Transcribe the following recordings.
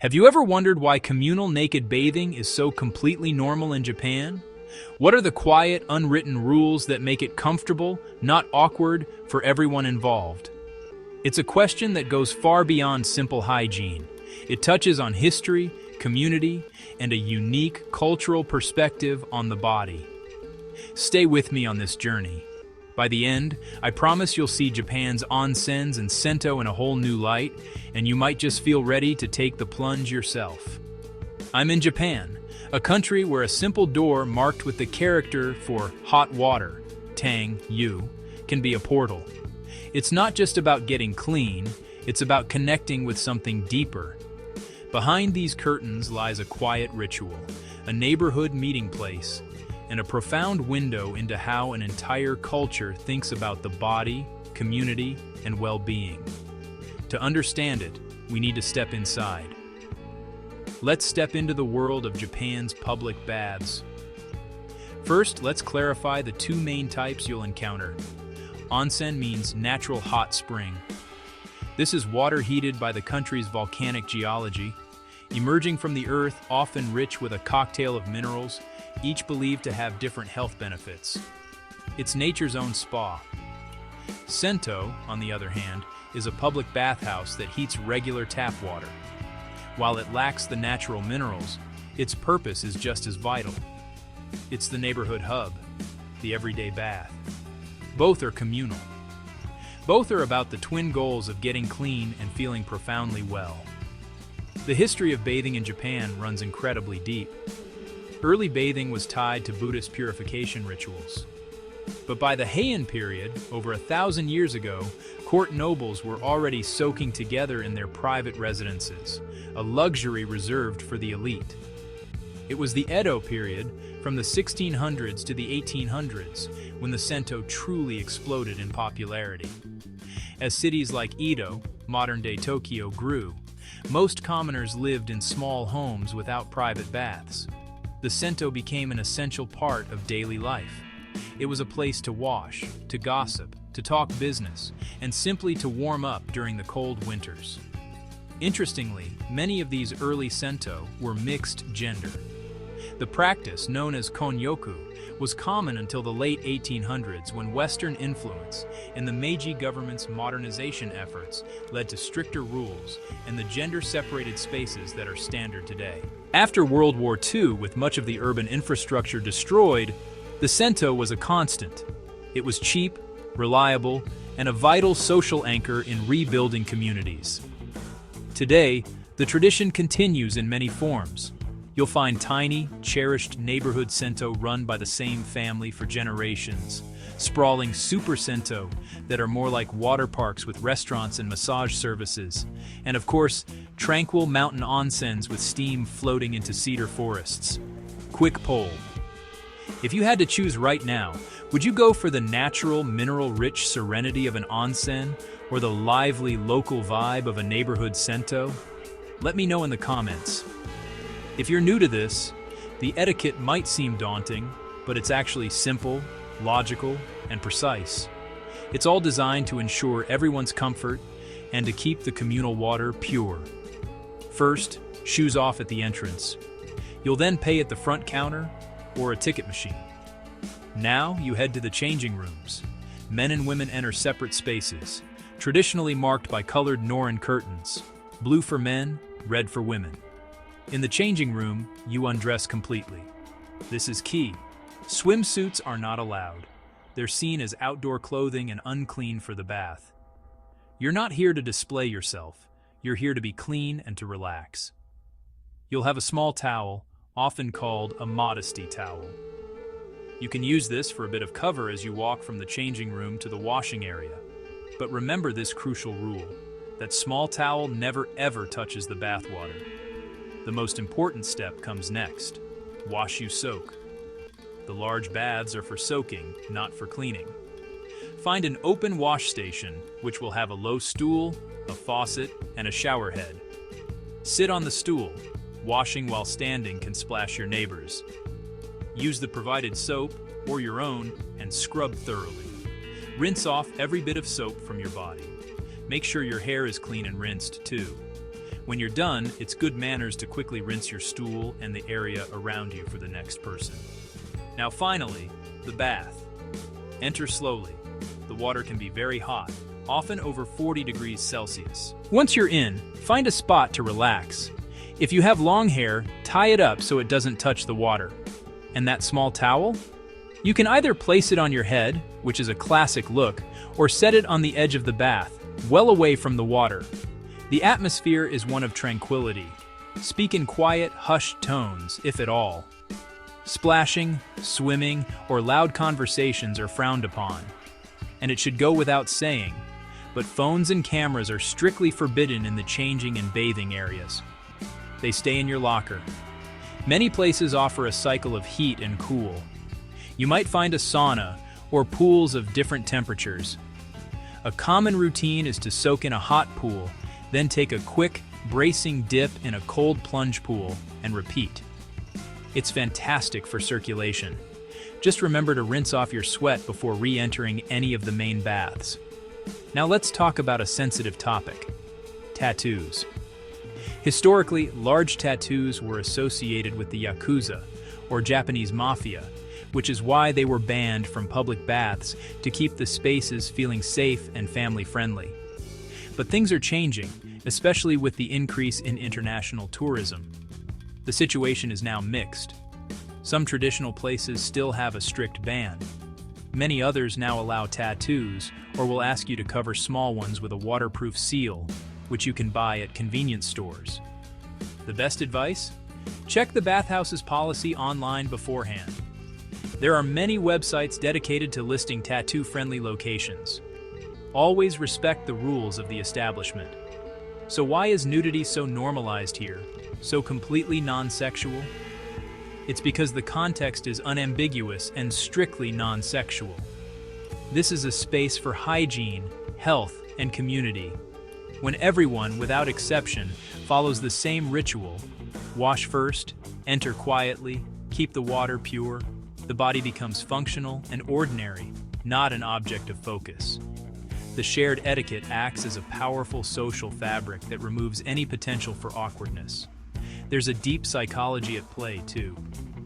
Have you ever wondered why communal naked bathing is so completely normal in Japan? What are the quiet, unwritten rules that make it comfortable, not awkward, for everyone involved? It's a question that goes far beyond simple hygiene. It touches on history, community, and a unique cultural perspective on the body. Stay with me on this journey. By the end, I promise you'll see Japan's onsens and sento in a whole new light, and you might just feel ready to take the plunge yourself. I'm in Japan, a country where a simple door marked with the character for hot water, tang, yu, can be a portal. It's not just about getting clean, it's about connecting with something deeper. Behind these curtains lies a quiet ritual, a neighborhood meeting place, and a profound window into how an entire culture thinks about the body, community, and well-being. To understand it, we need to step inside. Let's step into the world of Japan's public baths. First, let's clarify the two main types you'll encounter. Onsen means natural hot spring. This is water heated by the country's volcanic geology, emerging from the earth, often rich with a cocktail of minerals, each believed to have different health benefits. It's nature's own spa. Sento, on the other hand, is a public bathhouse that heats regular tap water. While it lacks the natural minerals, its purpose is just as vital. It's the neighborhood hub, the everyday bath. Both are communal. Both are about the twin goals of getting clean and feeling profoundly well. The history of bathing in Japan runs incredibly deep. Early bathing was tied to Buddhist purification rituals. But by the Heian period, over 1,000 years ago, court nobles were already soaking together in their private residences, a luxury reserved for the elite. It was the Edo period, from the 1600s to the 1800s, when the Sento truly exploded in popularity. As cities like Edo, modern-day Tokyo, grew, most commoners lived in small homes without private baths. The Sento became an essential part of daily life. It was a place to wash, to gossip, to talk business, and simply to warm up during the cold winters. Interestingly, many of these early Sento were mixed gender. The practice, known as konnyoku, was common until the late 1800s when Western influence and the Meiji government's modernization efforts led to stricter rules and the gender-separated spaces that are standard today. After World War II, with much of the urban infrastructure destroyed, the Sento was a constant. It was cheap, reliable, and a vital social anchor in rebuilding communities. Today, the tradition continues in many forms. You'll find tiny, cherished neighborhood Sento run by the same family for generations, sprawling super Sento that are more like water parks with restaurants and massage services, and of course, tranquil mountain onsens with steam floating into cedar forests. Quick poll. If you had to choose right now, would you go for the natural, mineral-rich serenity of an onsen or the lively, local vibe of a neighborhood Sento? Let me know in the comments. If you're new to this, the etiquette might seem daunting, but it's actually simple, logical, and precise. It's all designed to ensure everyone's comfort and to keep the communal water pure. First, shoes off at the entrance. You'll then pay at the front counter or a ticket machine. Now you head to the changing rooms. Men and women enter separate spaces, traditionally marked by colored Norin curtains, blue for men, red for women. In the changing room, you undress completely. This is key. Swimsuits are not allowed. They're seen as outdoor clothing and unclean for the bath. You're not here to display yourself. You're here to be clean and to relax. You'll have a small towel, often called a modesty towel. You can use this for a bit of cover as you walk from the changing room to the washing area. But remember this crucial rule: that small towel never ever touches the bath water. The most important step comes next. Wash you soak. The large baths are for soaking, not for cleaning. Find an open wash station, which will have a low stool, a faucet, and a shower head. Sit on the stool. Washing while standing can splash your neighbors. Use the provided soap, or your own, and scrub thoroughly. Rinse off every bit of soap from your body. Make sure your hair is clean and rinsed, too. When you're done, it's good manners to quickly rinse your stool and the area around you for the next person. Now finally, the bath. Enter slowly. The water can be very hot, often over 40 degrees Celsius. Once you're in, find a spot to relax. If you have long hair, tie it up so it doesn't touch the water. And that small towel? You can either place it on your head, which is a classic look, or set it on the edge of the bath, well away from the water. The atmosphere is one of tranquility. Speak in quiet, hushed tones, if at all. Splashing, swimming, or loud conversations are frowned upon. And it should go without saying, but phones and cameras are strictly forbidden in the changing and bathing areas. They stay in your locker. Many places offer a cycle of heat and cool. You might find a sauna or pools of different temperatures. A common routine is to soak in a hot pool, then take a quick, bracing dip in a cold plunge pool and repeat. It's fantastic for circulation. Just remember to rinse off your sweat before re-entering any of the main baths. Now let's talk about a sensitive topic: tattoos. Historically, large tattoos were associated with the Yakuza, or Japanese mafia, which is why they were banned from public baths to keep the spaces feeling safe and family-friendly. But things are changing, especially with the increase in international tourism. The situation is now mixed. Some traditional places still have a strict ban. Many others now allow tattoos, or will ask you to cover small ones with a waterproof seal, which you can buy at convenience stores. The best advice? Check the bathhouse's policy online beforehand. There are many websites dedicated to listing tattoo-friendly locations. Always respect the rules of the establishment. So why is nudity so normalized here, so completely non-sexual? It's because the context is unambiguous and strictly non-sexual. This is a space for hygiene, health, and community. When everyone, without exception, follows the same ritual, wash first, enter quietly, keep the water pure, the body becomes functional and ordinary, not an object of focus. The shared etiquette acts as a powerful social fabric that removes any potential for awkwardness. There's a deep psychology at play, too.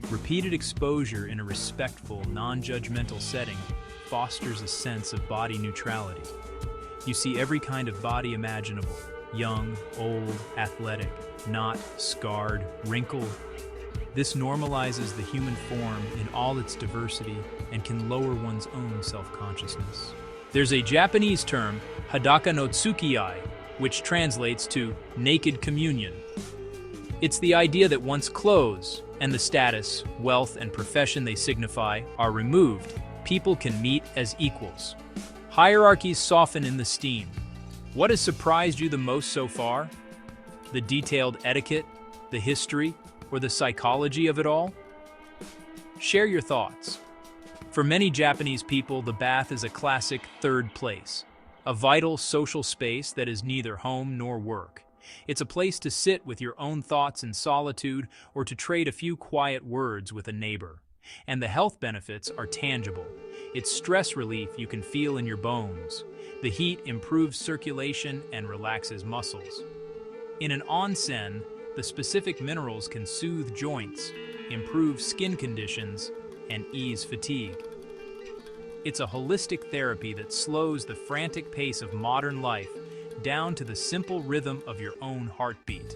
Repeated exposure in a respectful, non-judgmental setting fosters a sense of body neutrality. You see every kind of body imaginable: young, old, athletic, not, scarred, wrinkled. This normalizes the human form in all its diversity and can lower one's own self-consciousness. There's a Japanese term, hadaka no tsukiyai, which translates to naked communion. It's the idea that once clothes and the status, wealth, and profession they signify are removed, people can meet as equals. Hierarchies soften in the steam. What has surprised you the most so far? The detailed etiquette, the history, or the psychology of it all? Share your thoughts. For many Japanese people, the bath is a classic third place, a vital social space that is neither home nor work. It's a place to sit with your own thoughts in solitude or to trade a few quiet words with a neighbor. And the health benefits are tangible. It's stress relief you can feel in your bones. The heat improves circulation and relaxes muscles. In an onsen, the specific minerals can soothe joints, improve skin conditions, and ease fatigue. It's a holistic therapy that slows the frantic pace of modern life down to the simple rhythm of your own heartbeat.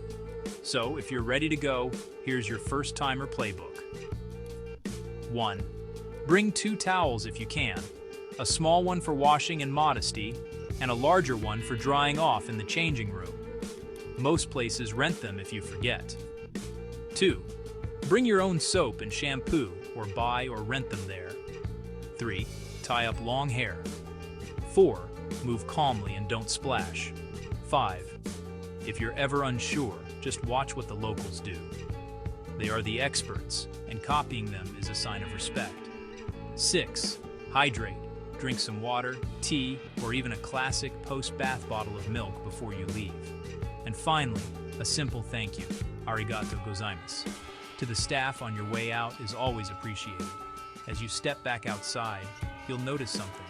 So, if you're ready to go, here's your first-timer playbook. 1. Bring 2 towels if you can, a small one for washing and modesty, and a larger one for drying off in the changing room. Most places rent them if you forget. 2. Bring your own soap and shampoo, or buy or rent them there. 3. Tie up long hair. 4. Move calmly and don't splash. 5. If you're ever unsure, just watch what the locals do. They are the experts, and copying them is a sign of respect. 6. Hydrate. Drink some water, tea, or even a classic post-bath bottle of milk before you leave. And finally, a simple thank you, arigato gozaimasu, to the staff on your way out is always appreciated. As you step back outside, you'll notice something.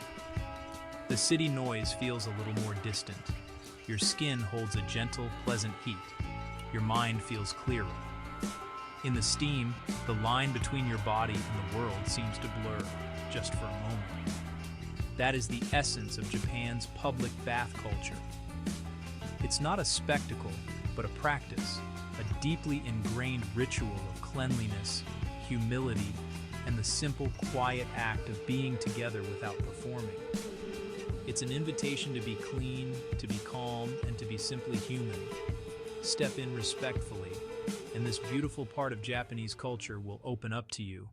The city noise feels a little more distant. Your skin holds a gentle, pleasant heat. Your mind feels clearer. In the steam, the line between your body and the world seems to blur, just for a moment. That is the essence of Japan's public bath culture. It's not a spectacle, but a practice, a deeply ingrained ritual of cleanliness, humility, and the simple, quiet act of being together without performing. It's an invitation to be clean, to be calm, and to be simply human. Step in respectfully, and this beautiful part of Japanese culture will open up to you,